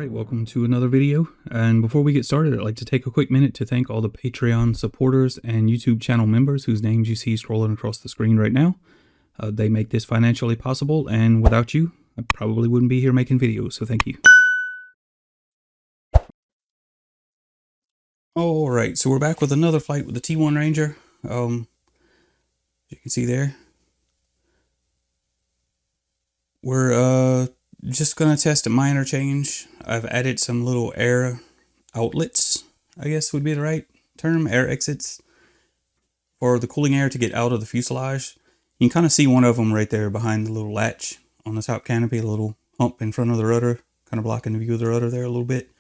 Alright, welcome to another video, and before we get started, I'd like to take a quick minute to thank all the Patreon supporters and YouTube channel members whose names you see scrolling across the screen right now. They make this financially possible, and without you, I probably wouldn't be here making videos, so thank you. Alright, so we're back with another flight with the T1 Ranger. You can see there. We're just gonna test a minor change. I've added some little air outlets, I guess would be the right term, air exits, for the cooling air to get out of the fuselage. You can kind of see one of them right there behind the little latch on the top canopy, the little hump in front of the rudder, kind of blocking the view of the rudder there a little bit.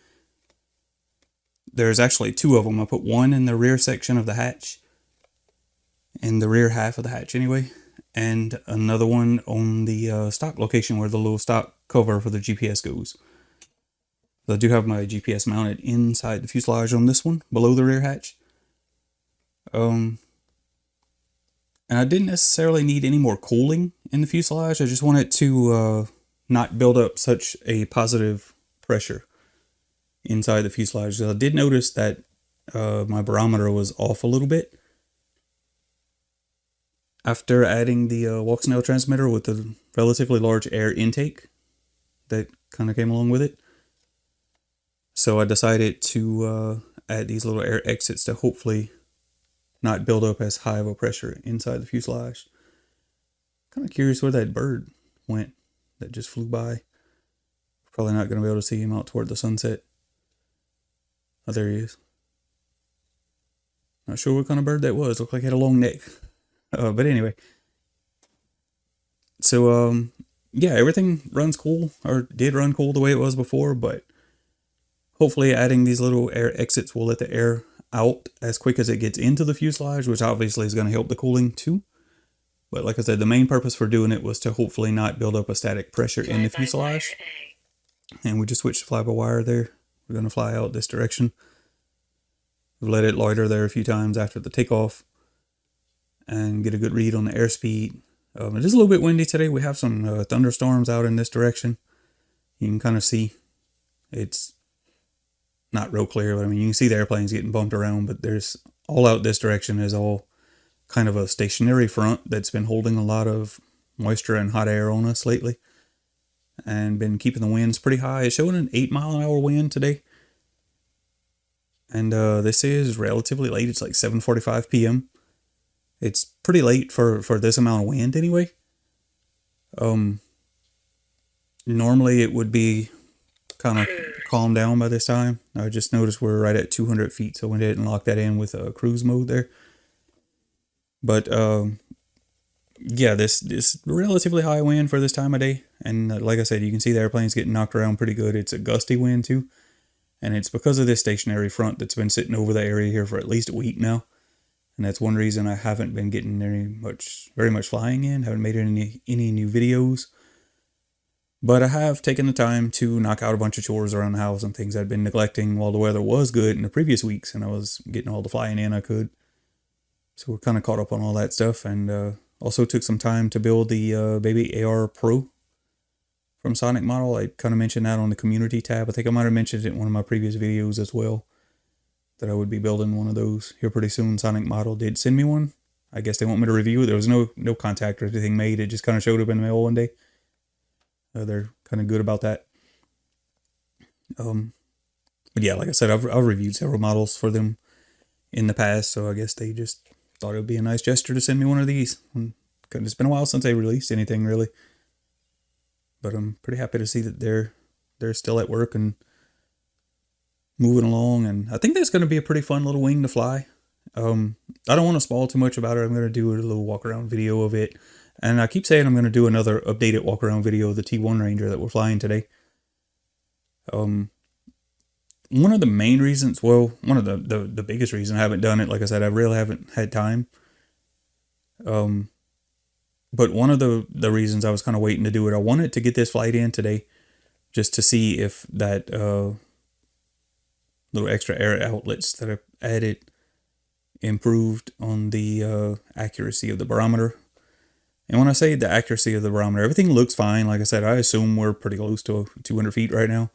There's actually two of them. I put one in the rear section of the hatch, in the rear half of the hatch anyway, and another one on the stock location where the little stock cover for the GPS goes. So I do have my GPS mounted inside the fuselage on this one, below the rear hatch. And I didn't necessarily need any more cooling in the fuselage. I just wanted to not build up such a positive pressure inside the fuselage. So I did notice that my barometer was off a little bit after adding the Walksnail transmitter with the relatively large air intake that kind of came along with it. So I decided to add these little air exits to hopefully not build up as high of a pressure inside the fuselage. Kind of curious where that bird went that just flew by. Probably not going to be able to see him out toward the sunset. Oh, there he is. Not sure what kind of bird that was. Looked like he had a long neck. But anyway. So, yeah, everything runs cool, or did run cool the way it was before, but hopefully adding these little air exits will let the air out as quick as it gets into the fuselage, which obviously is going to help the cooling too. But like I said, the main purpose for doing it was to hopefully not build up a static pressure in the fuselage. And we just switched to fly-by-wire there. We're going to fly out this direction. We've let it loiter there a few times after the takeoff and get a good read on the airspeed. It is a little bit windy today. We have some thunderstorms out in this direction. You can kind of see it's not real clear, but I mean, you can see the airplanes getting bumped around, but there's all out this direction is all kind of a stationary front that's been holding a lot of moisture and hot air on us lately and been keeping the winds pretty high. It's showing an 8-mile-an-hour wind today. And this is relatively late. It's like 7:45 p.m. It's pretty late for this amount of wind anyway. Normally it would be kind of calmed down by this time. I just noticed we're right at 200 feet, so I went ahead and locked that in with a cruise mode there. But yeah, this relatively high wind for this time of day, and like I said, you can see the airplanes getting knocked around pretty good. It's a gusty wind too, and it's because of this stationary front that's been sitting over the area here for at least a week now. And that's one reason I haven't been getting very much flying in. Haven't made any new videos. But I have taken the time to knock out a bunch of chores around the house and things I'd been neglecting while the weather was good in the previous weeks, and I was getting all the flying in I could. So we're kind of caught up on all that stuff, and also took some time to build the Baby AR Pro from Sonic Model. I kind of mentioned that on the community tab. I think I might have mentioned it in one of my previous videos as well, that I would be building one of those here pretty soon. Sonic Model did send me one. I guess they want me to review it. There was no contact or anything made. It just kind of showed up in the mail one day. They're kind of good about that. But yeah, like I said, I've reviewed several models for them in the past, so I guess they just thought it would be a nice gesture to send me one of these. It's been a while since they released anything really, but I'm pretty happy to see that they're still at work and moving along, and I think that's going to be a pretty fun little wing to fly. I don't want to spoil too much about it. I'm going to do a little walk around video of it, and I keep saying I'm going to do another updated walk around video of the T1 Ranger that we're flying today. One of the main reasons, well, one of the biggest reason I haven't done it, like I said, I really haven't had time. But one of the reasons I was kind of waiting to do it, I wanted to get this flight in today just to see if that little extra air outlets that I added improved on the accuracy of the barometer. And when I say the accuracy of the barometer, everything looks fine. Like I said, I assume we're pretty close to 200 feet right now.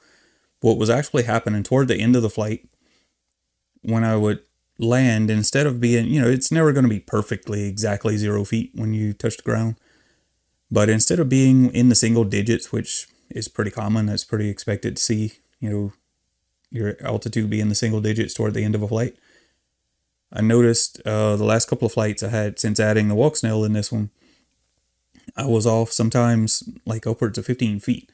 what was actually happening toward the end of the flight, when I would land, instead of being, it's never going to be perfectly exactly 0 feet when you touch the ground. But instead of being in the single digits, which is pretty common, that's pretty expected to see, your altitude be in the single digits toward the end of a flight. I noticed the last couple of flights I had since adding the walk snail in this one, I was off sometimes like upwards of 15 feet.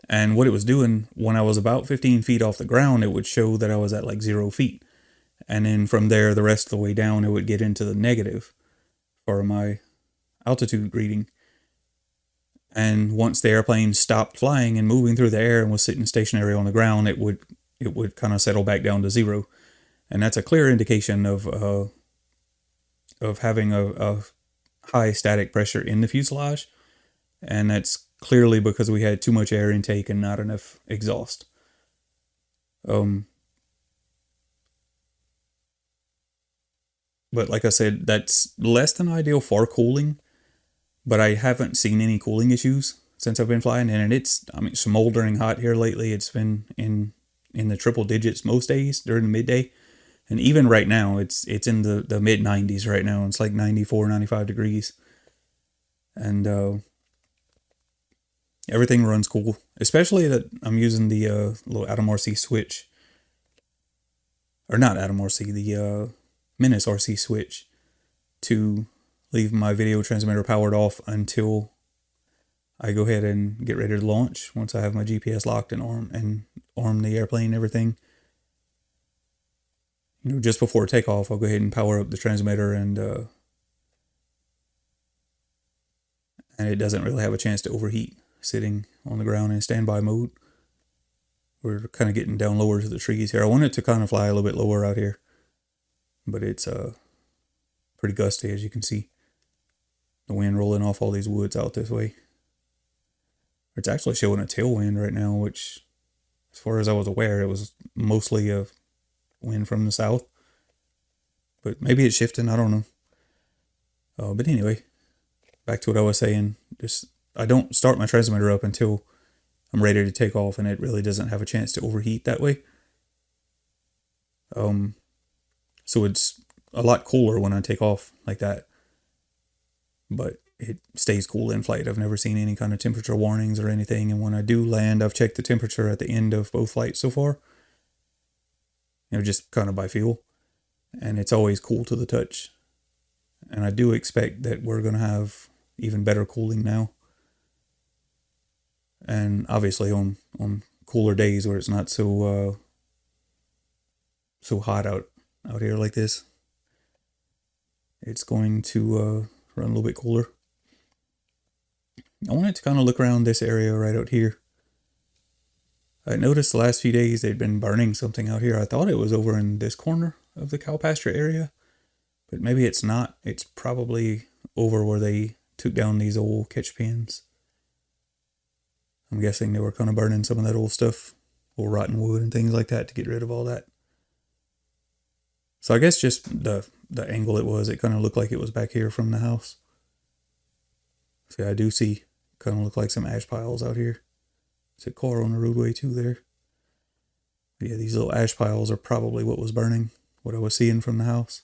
And what it was doing, when I was about 15 feet off the ground, it would show that I was at like 0 feet. And then from there, the rest of the way down, it would get into the negative for my altitude reading. And once the airplane stopped flying and moving through the air and was sitting stationary on the ground, it would kind of settle back down to 0. And that's a clear indication of having a high static pressure in the fuselage. And that's clearly because we had too much air intake and not enough exhaust. But like I said, that's less than ideal for cooling, but I haven't seen any cooling issues since I've been flying. And it's, smoldering hot here lately. It's been in the triple digits most days during the midday. And even right now, it's in the mid 90s right now. It's like 94, 95 degrees. And everything runs cool, especially that I'm using the little Atom RC switch. Or not Atom RC, the Menace RC switch to leave my video transmitter powered off until I go ahead and get ready to launch. Once I have my GPS locked and arm the airplane and everything. Just before takeoff, I'll go ahead and power up the transmitter, and it doesn't really have a chance to overheat sitting on the ground in standby mode. We're kind of getting down lower to the trees here. I want it to kind of fly a little bit lower out here, but it's pretty gusty, as you can see. The wind rolling off all these woods out this way. It's actually showing a tailwind right now, which, as far as I was aware, it was mostly a wind from the south. But maybe it's shifting, I don't know. But anyway, back to what I was saying. I don't start my transmitter up until I'm ready to take off, and it really doesn't have a chance to overheat that way. So it's a lot cooler when I take off like that. But it stays cool in flight. I've never seen any kind of temperature warnings or anything. And when I do land, I've checked the temperature at the end of both flights so far. Just kind of by feel. And it's always cool to the touch. And I do expect that we're going to have even better cooling now. And obviously on cooler days where it's not so hot out here like this, it's going to run a little bit cooler. I wanted to kind of look around this area right out here. I noticed the last few days they'd been burning something out here. I thought it was over in this corner of the cow pasture area, but maybe it's not. It's probably over where they took down these old catch pens. I'm guessing they were kind of burning some of that old stuff, old rotten wood and things like that, to get rid of all that. So I guess just the angle it kind of looked like it was back here from the house. See, I do see kind of look like some ash piles out here. There's a car on the roadway too there. But yeah, these little ash piles are probably what was burning, what I was seeing from the house.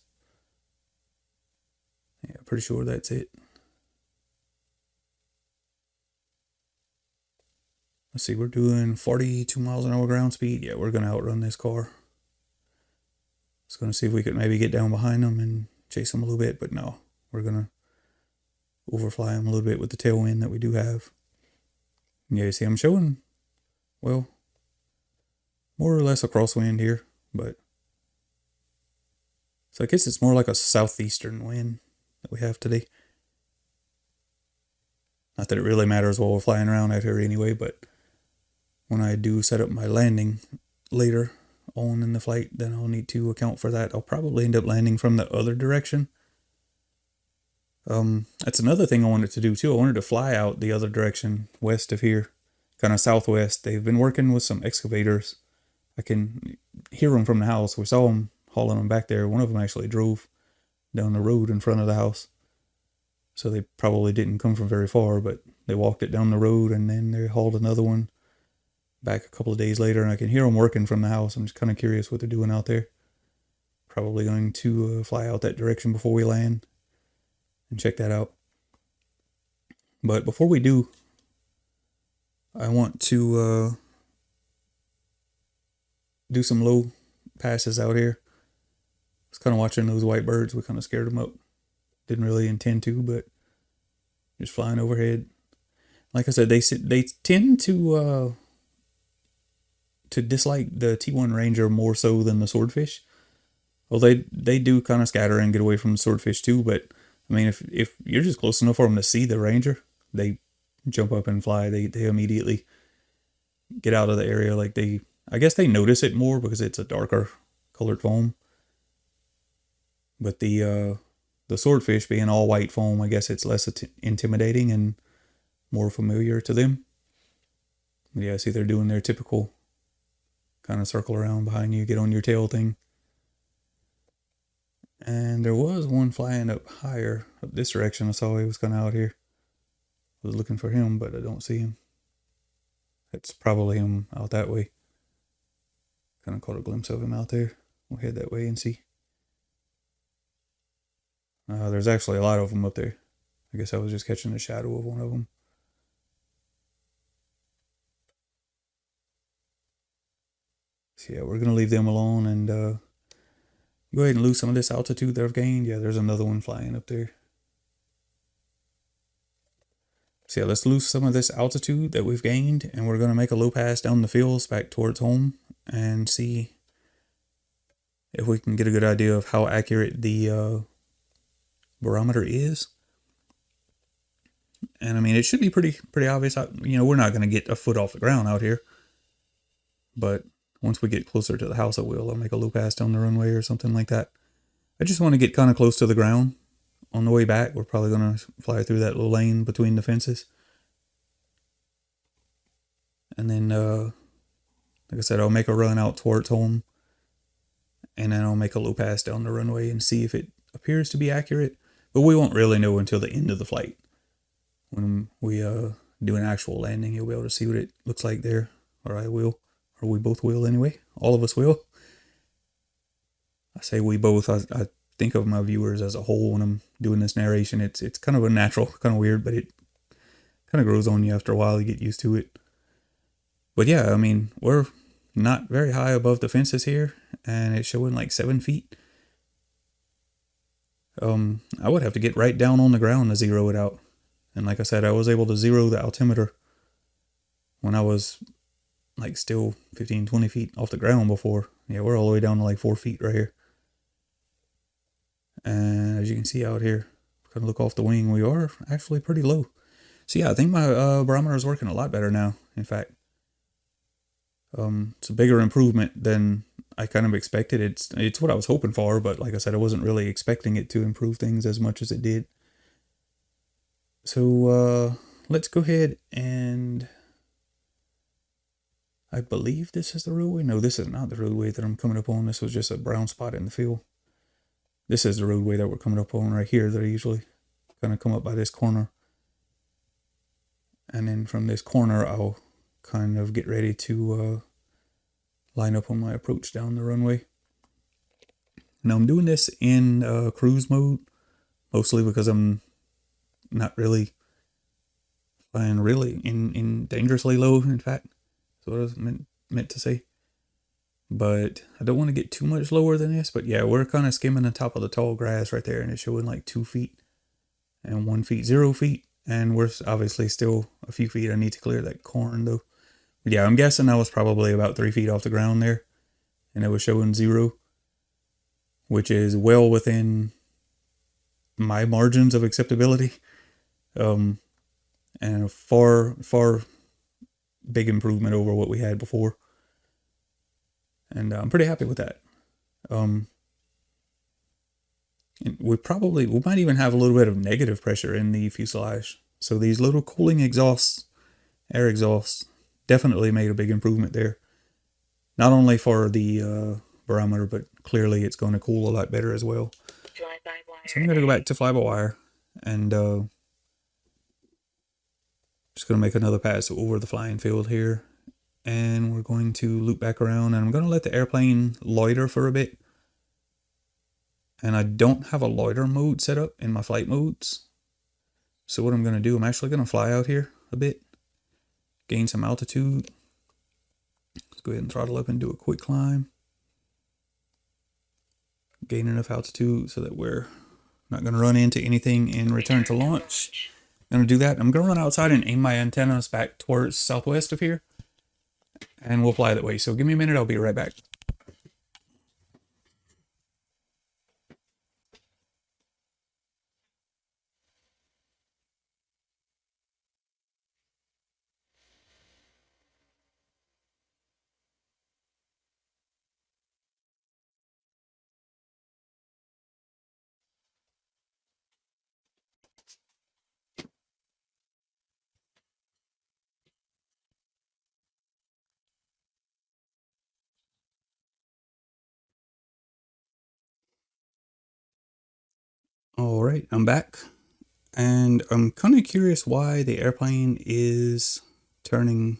Yeah, pretty sure that's it. Let's see, we're doing 42 miles an hour ground speed. Yeah, we're going to outrun this car. I was going to see if we could maybe get down behind them and chase them a little bit, but no. We're going to overfly them a little bit with the tailwind that we do have. Yeah, you see, I'm showing, well, more or less a crosswind here, but so I guess it's more like a southeastern wind that we have today. Not that it really matters while we're flying around out here anyway, but when I do set up my landing later on in the flight, then I'll need to account for that. I'll probably end up landing from the other direction. That's another thing I wanted to do too. I wanted to fly out the other direction, west of here, kind of southwest. They've been working with some excavators. I can hear them from the house. We saw them hauling them back there. One of them actually drove down the road in front of the house. So they probably didn't come from very far, but they walked it down the road and then they hauled another one back a couple of days later and I can hear them working from the house. I'm just kind of curious what they're doing out there. Probably going to fly out that direction before we land and check that out. But before we do, I want to do some low passes out here. I was kind of watching those white birds. We kind of scared them up. Didn't really intend to, but just flying overhead. Like I said, they tend to dislike the T1 Ranger more so than the swordfish. Well, they do kind of scatter and get away from the swordfish too, but I mean, if you're just close enough for them to see the Ranger, they jump up and fly. They immediately get out of the area. Like I guess they notice it more because it's a darker colored foam. But the swordfish being all white foam, I guess it's less intimidating and more familiar to them. But yeah, see, they're doing their typical kind of circle around behind you, get on your tail thing. And there was one flying up higher, up this direction. I saw he was kind of out here. I was looking for him, but I don't see him. That's probably him out that way. Kind of caught a glimpse of him out there. We'll head that way and see. There's actually a lot of them up there. I guess I was just catching the shadow of one of them. So yeah, we're going to leave them alone and go ahead and lose some of this altitude that I've gained. Yeah, there's another one flying up there. So yeah, let's lose some of this altitude that we've gained, and we're going to make a low pass down the fields back towards home and see if we can get a good idea of how accurate the barometer is. And I mean, it should be pretty obvious. We're not going to get a foot off the ground out here, but once we get closer to the house, I'll make a low pass down the runway or something like that. I just want to get kind of close to the ground. On the way back, we're probably going to fly through that little lane between the fences. And then, like I said, I'll make a run out towards home. And then I'll make a low pass down the runway and see if it appears to be accurate. But we won't really know until the end of the flight. When we do an actual landing, you'll be able to see what it looks like there. Or I will. Or we both will anyway. All of us will. I say we both. I think of my viewers as a whole when I'm doing this narration. It's kind of a natural, kind of weird, but it kind of grows on you after a while. You get used to it. But yeah, I mean, we're not very high above the fences here, and it's showing like 7 feet. I would have to get right down on the ground to zero it out. And like I said, I was able to zero the altimeter when I was like still 15, 20 feet off the ground before. Yeah, we're all the way down to like 4 feet right here. And as you can see out here, kind of look off the wing, we are actually pretty low. So yeah, I think my barometer is working a lot better now, in fact. It's a bigger improvement than I kind of expected. It's what I was hoping for, but like I said, I wasn't really expecting it to improve things as much as it did. So let's go ahead and... I believe this is the roadway. No, this is not the roadway that I'm coming up on. This was just a brown spot in the field. This is the roadway that we're coming up on right here that I usually kind of come up by this corner. And then from this corner, I'll kind of get ready to line up on my approach down the runway. Now I'm doing this in cruise mode, mostly because I'm not really flying really in dangerously low, in fact. That's what I was meant to say. But I don't want to get too much lower than this. But yeah, we're kind of skimming the top of the tall grass right there, and it's showing like 2 feet and 1 feet, 0 feet. And we're obviously still a few feet. I need to clear that corn though. But yeah, I'm guessing I was probably about 3 feet off the ground there. And it was showing 0, which is well within my margins of acceptability. And a far big improvement over what we had before. And I'm pretty happy with that. And we might even have a little bit of negative pressure in the fuselage. So these little cooling exhausts, air exhausts, definitely made a big improvement there. Not only for the barometer, but clearly it's going to cool a lot better as well. So I'm going to go back to fly-by-wire and just going to make another pass over the flying field here and we're going to loop back around, and I'm going to let the airplane loiter for a bit. And I don't have a loiter mode set up in my flight modes. So what I'm going to do, I'm actually going to fly out here a bit, gain some altitude. Let's go ahead and throttle up and do a quick climb. Gain enough altitude so that we're not going to run into anything and return to launch. I'm going to do that. I'm going to run outside and aim my antennas back towards southwest of here. And we'll fly that way. So give me a minute, I'll be right back. All right, I'm back. And I'm kind of curious why the airplane is turning.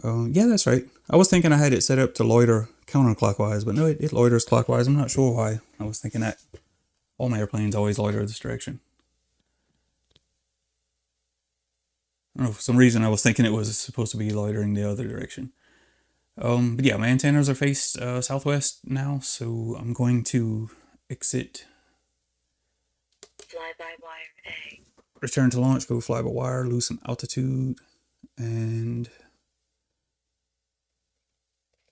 Yeah, that's right. I was thinking I had it set up to loiter counterclockwise, but no, it loiters clockwise. I'm not sure why I was thinking that. All my airplanes always loiter this direction. I don't know, for some reason I was thinking it was supposed to be loitering the other direction. But yeah, my antennas are faced southwest now, so I'm going to exit. Fly-by-wire A. Return to launch, go fly-by-wire, lose some altitude, and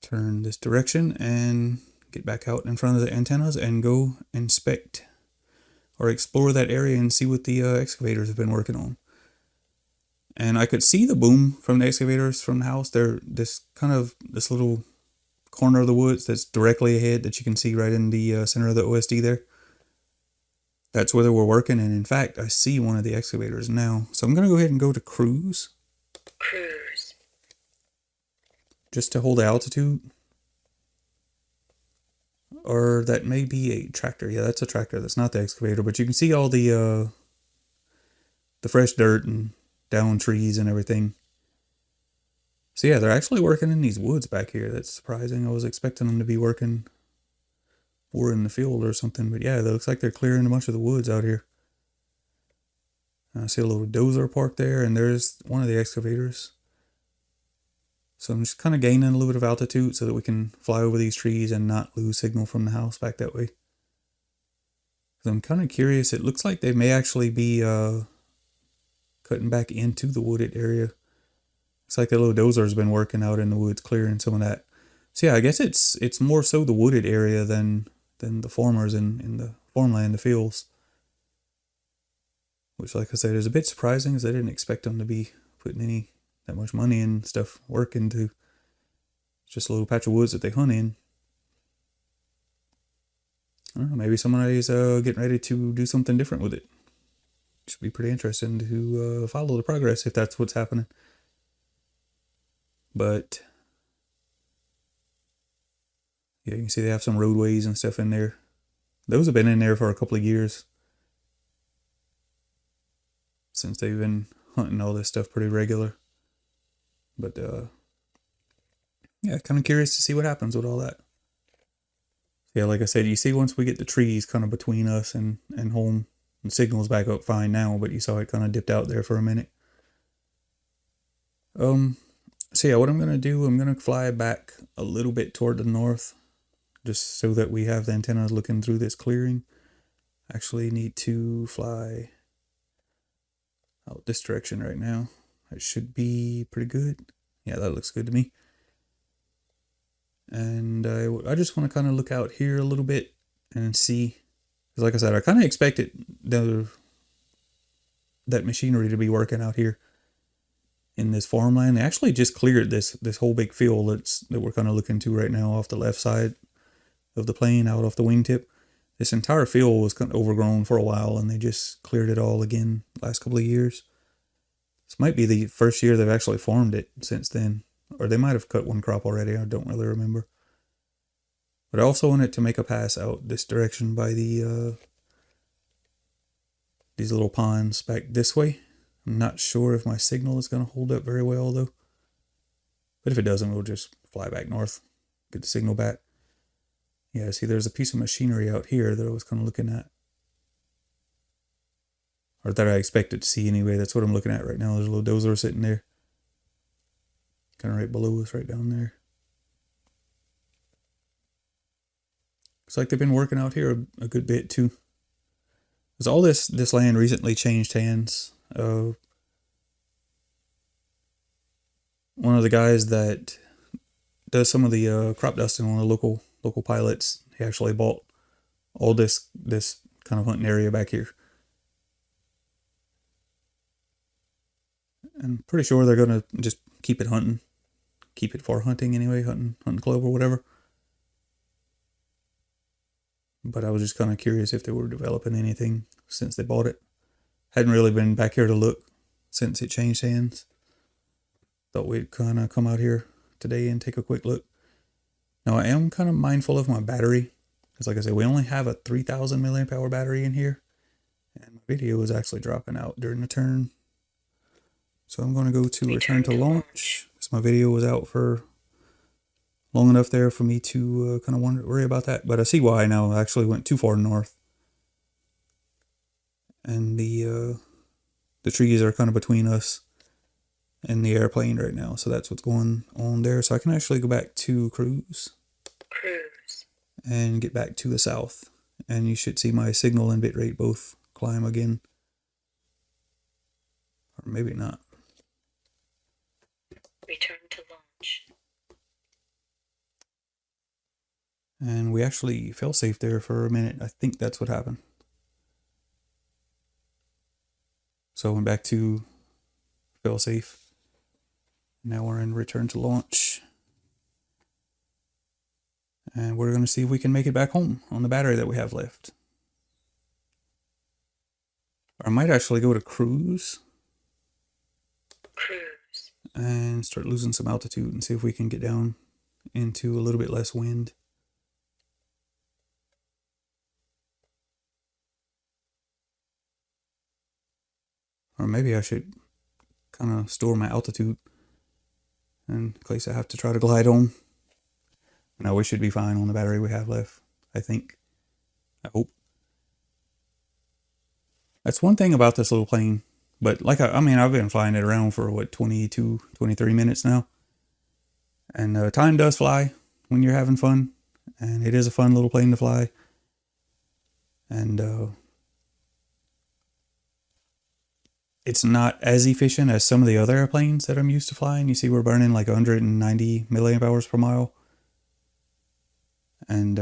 turn this direction and get back out in front of the antennas and go inspect or explore that area and see what the excavators have been working on. And I could see the boom from the excavators from the house. They're this little corner of the woods that's directly ahead that you can see right in the center of the OSD there. That's where they were working, and in fact, I see one of the excavators now. So I'm going to go ahead and go to cruise. Cruise. Just to hold the altitude. Or that may be a tractor. Yeah, that's a tractor. That's not the excavator, but you can see all the fresh dirt and down trees and everything. So yeah, they're actually working in these woods back here. That's surprising. I was expecting them to be working more in the field or something, but yeah, it looks like they're clearing a bunch of the woods out here. I see a little dozer parked there, and there's one of the excavators. So I'm just kind of gaining a little bit of altitude so that we can fly over these trees and not lose signal from the house back that way. So I'm kind of curious. It looks like they may actually be cutting back into the wooded area. It's like the little dozer's been working out in the woods, clearing some of that. So yeah, I guess it's more so the wooded area than the farmers in the farmland, the fields. Which, like I said, is a bit surprising, as I didn't expect them to be putting that much money and stuff work into just a little patch of woods that they hunt in. I don't know, maybe somebody's getting ready to do something different with it. Should be pretty interesting to follow the progress if that's what's happening. But yeah, you can see they have some roadways and stuff in there. Those have been in there for a couple of years, since they've been hunting all this stuff pretty regular. But yeah, kind of curious to see what happens with all that. Yeah, like I said, you see once we get the trees kind of between us and home, the signal's back up fine now, but you saw it kind of dipped out there for a minute. So yeah, what I'm going to do, I'm going to fly back a little bit toward the north, just so that we have the antennas looking through this clearing. Actually need to fly out this direction right now. That should be pretty good. Yeah, that looks good to me. And I just want to kind of look out here a little bit and see. Because like I said, I kind of expected that machinery to be working out here in this farmland. They actually just cleared this whole big field that we're kind of looking to right now off the left side of the plane, out off the wingtip. This entire field was kind of overgrown for a while, and they just cleared it all again last couple of years. This might be the first year they've actually farmed it since then. Or they might have cut one crop already, I don't really remember. But I also wanted to make a pass out this direction by the these little ponds back this way. I'm not sure if my signal is going to hold up very well though. But if it doesn't, we'll just fly back north, get the signal back. Yeah, see, there's a piece of machinery out here that I was kind of looking at. Or that I expected to see anyway. That's what I'm looking at right now. There's a little dozer sitting there. Kind of right below us, right down there. Looks like they've been working out here a good bit too. Because all this land recently changed hands. One of the guys that does some of the crop dusting, one of the local pilots, he actually bought all this kind of hunting area back here. I'm pretty sure they're gonna just keep it hunting, keep it for hunting anyway, hunting club or whatever. But I was just kind of curious if they were developing anything since they bought it. Hadn't really been back here to look since it changed hands. Thought we'd kind of come out here today and take a quick look. Now I am kind of mindful of my battery, because like I said, we only have a 3,000 milliamp hour battery in here, and my video is actually dropping out during the turn. So I'm going to go to return to launch, because my video was out for long enough there for me to kind of worry about that. But I see why now. I actually went too far north, and the trees are kind of between us and the airplane right now. So that's what's going on there. So I can actually go back to cruise and get back to the south, and you should see my signal and bitrate both climb again, or maybe not. Return to launch. And we actually fell safe there for a minute. I think that's what happened. So I went back to fail safe. Now we're in return to launch. And we're going to see if we can make it back home on the battery that we have left. I might actually go to cruise. And start losing some altitude and see if we can get down into a little bit less wind. Or maybe I should kind of store my altitude in case I have to try to glide on. No, we should be fine on the battery we have left, I think. I hope. That's one thing about this little plane. But like, I mean, I've been flying it around for what, 22, 23 minutes now. And time does fly when you're having fun. And it is a fun little plane to fly. And it's not as efficient as some of the other airplanes that I'm used to flying. You see we're burning like 190 milliamp hours per mile. And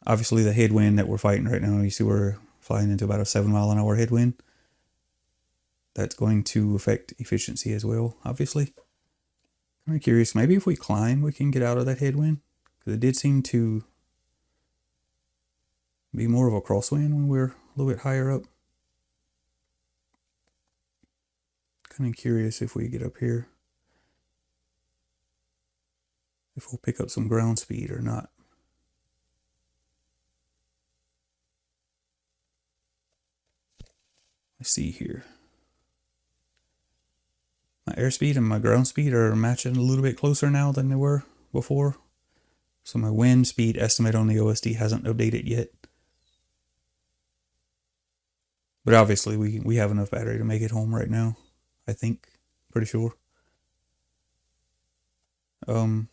obviously the headwind that we're fighting right now, you see we're flying into about a 7 mile an hour headwind. That's going to affect efficiency as well, obviously. I'm curious, maybe if we climb, we can get out of that headwind. Because it did seem to be more of a crosswind when we're a little bit higher up. Kind of curious if we get up here, if we'll pick up some ground speed or not. Let's see here. My airspeed and my ground speed are matching a little bit closer now than they were before. So my wind speed estimate on the OSD hasn't updated yet. But obviously we have enough battery to make it home right now. I think. Pretty sure. But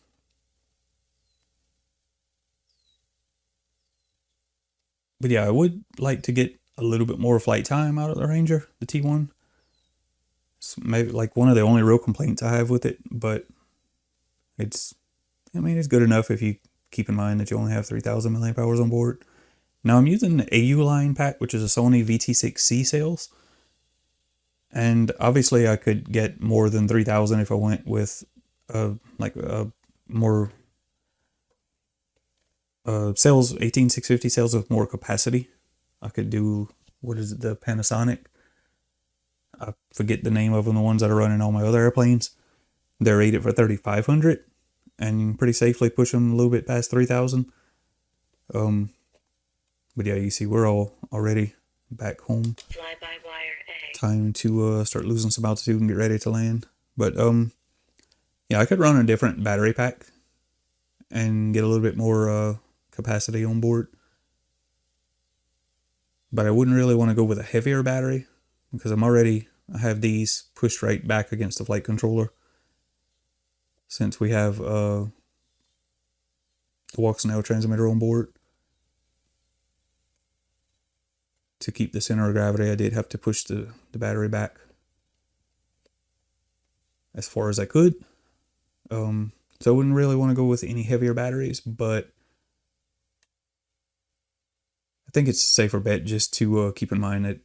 yeah, I would like to get a little bit more flight time out of the Ranger, the T1. It's maybe like one of the only real complaints I have with it, but it's good enough if you keep in mind that you only have 3,000 milliamp hours on board. Now I'm using the AU line pack, which is a Sony VT6C cells. And obviously I could get more than 3,000 if I went with more cells, 18650 cells with more capacity. I could do, the Panasonic? I forget the name of them, the ones that are running all my other airplanes. They're rated for 3,500 and pretty safely push them a little bit past 3,000. But yeah, you see we're all already back home. Fly-by-wire A. time to start losing some altitude and get ready to land. But yeah, I could run a different battery pack and get a little bit more capacity on board. But I wouldn't really want to go with a heavier battery because I have these pushed right back against the flight controller. Since we have the Walksnail transmitter on board. To keep the center of gravity, I did have to push the battery back as far as I could. So I wouldn't really want to go with any heavier batteries, but I think it's a safer bet just to keep in mind that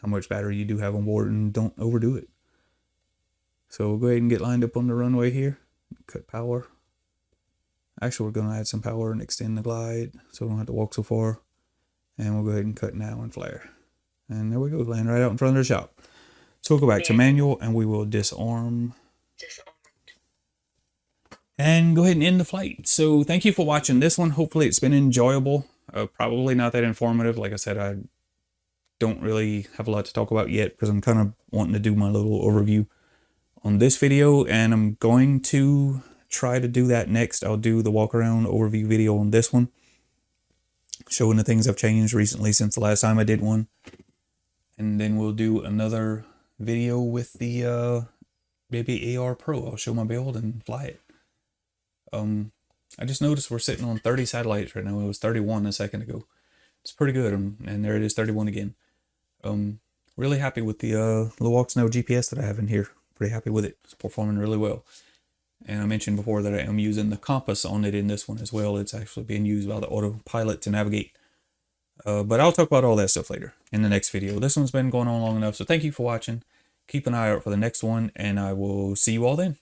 how much battery you do have on board and don't overdo it. So we'll go ahead and get lined up on the runway here. Cut power. Actually, we're going to add some power and extend the glide so we don't have to walk so far. And we'll go ahead and cut now and flare. And there we go, land right out in front of the shop. So we'll go back to manual and we will disarm. And go ahead and end the flight. So thank you for watching this one. Hopefully it's been enjoyable. Probably not that informative. Like I said, I don't really have a lot to talk about yet because I'm kind of wanting to do my little overview on this video. And I'm going to try to do that next. I'll do the walk around overview video on this one, showing the things I've changed recently since the last time I did one. And then we'll do another video with the Baby AR Pro. I'll show my build and fly it. I just noticed we're sitting on 30 satellites right now. It was 31 a second ago. It's pretty good, and there it is, 31 again. Really happy with the Walksnail GPS that I have in here. Pretty happy with it. It's performing really well. And I mentioned before that I am using the compass on it in this one as well. It's actually being used by the autopilot to navigate. But I'll talk about all that stuff later in the next video. This one's been going on long enough, so thank you for watching. Keep an eye out for the next one, and I will see you all then.